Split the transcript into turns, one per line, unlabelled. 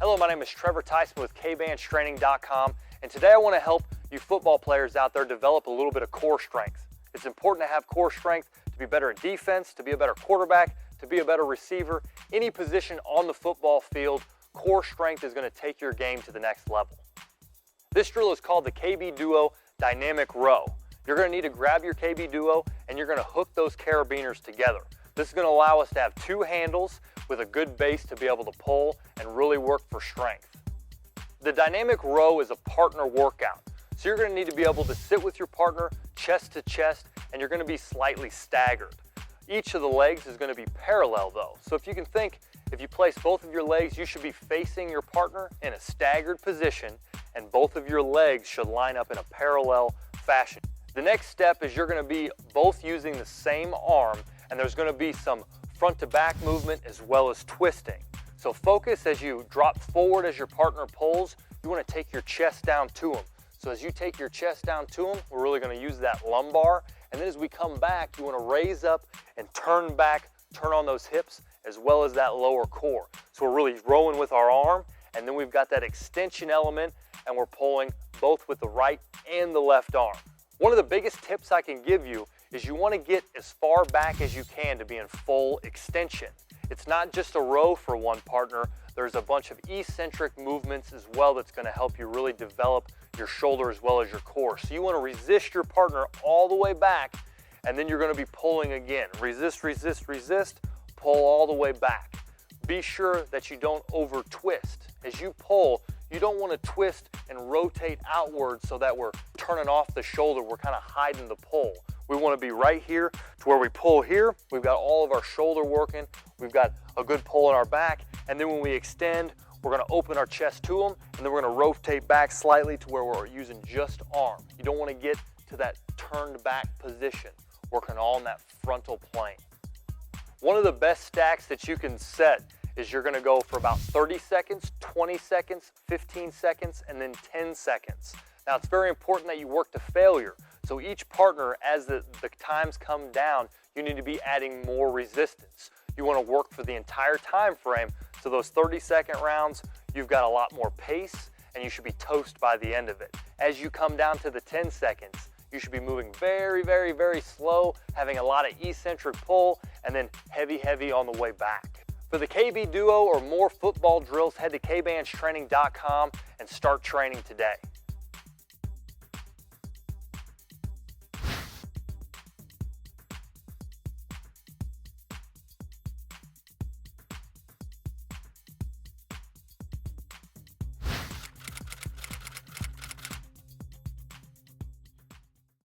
Hello, my name is Trevor Tyson with kbandstraining.com, and today I want to help you football players out there develop a little bit of core strength. It's important to have core strength to be better at defense, to be a better quarterback, to be a better receiver. Any position on the football field, core strength is going to take your game to the next level. This drill is called the KB Duo Dynamic Row. You're going to need to grab your KB Duo and you're going to hook those carabiners together. This is going to allow us to have two handles with a good base to be able to pull and really work for strength. The dynamic row is a partner workout. So you're going to need to be able to sit with your partner chest to chest, and you're going to be slightly staggered. Each of the legs is going to be parallel though. So if you can think, if you place both of your legs, you should be facing your partner in a staggered position, and both of your legs should line up in a parallel fashion. The next step is you're going to be both using the same arm, and there's going to be some front to back movement as well as twisting. So focus as you drop forward as your partner pulls. You want to take your chest down to them. So as you take your chest down to them, we're really going to use that lumbar. And then as we come back, you want to raise up and turn back, turn on those hips as well as that lower core. So we're really rowing with our arm, and then we've got that extension element, and we're pulling both with the right and the left arm. One of the biggest tips I can give you is you want to get as far back as you can to be in full extension. It's not just a row for one partner. There's a bunch of eccentric movements as well that's going to help you really develop your shoulder as well as your core. So you want to resist your partner all the way back, and then you're going to be pulling again. Resist, resist, resist, pull all the way back. Be sure that you don't over twist. As you pull, you don't want to twist and rotate outwards so that we're turning off the shoulder. We're kind of hiding the pull. We want to be right here to where we pull here. We've got all of our shoulder working. We've got a good pull in our back. And then when we extend, we're going to open our chest to them, and then we're going to rotate back slightly to where we're using just arm. You don't want to get to that turned back position, working on that frontal plane. One of the best stacks that you can set is you're going to go for about 30 seconds, 20 seconds, 15 seconds, and then 10 seconds. Now it's very important that you work to failure. So each partner, as the times come down, you need to be adding more resistance. You want to work for the entire time frame. So those 30-second rounds, you've got a lot more pace, and you should be toast by the end of it. As you come down to the 10 seconds, you should be moving very, very, very slow, having a lot of eccentric pull, and then heavy, heavy on the way back. For the KB Duo or more football drills, head to kbandstraining.com and start training today.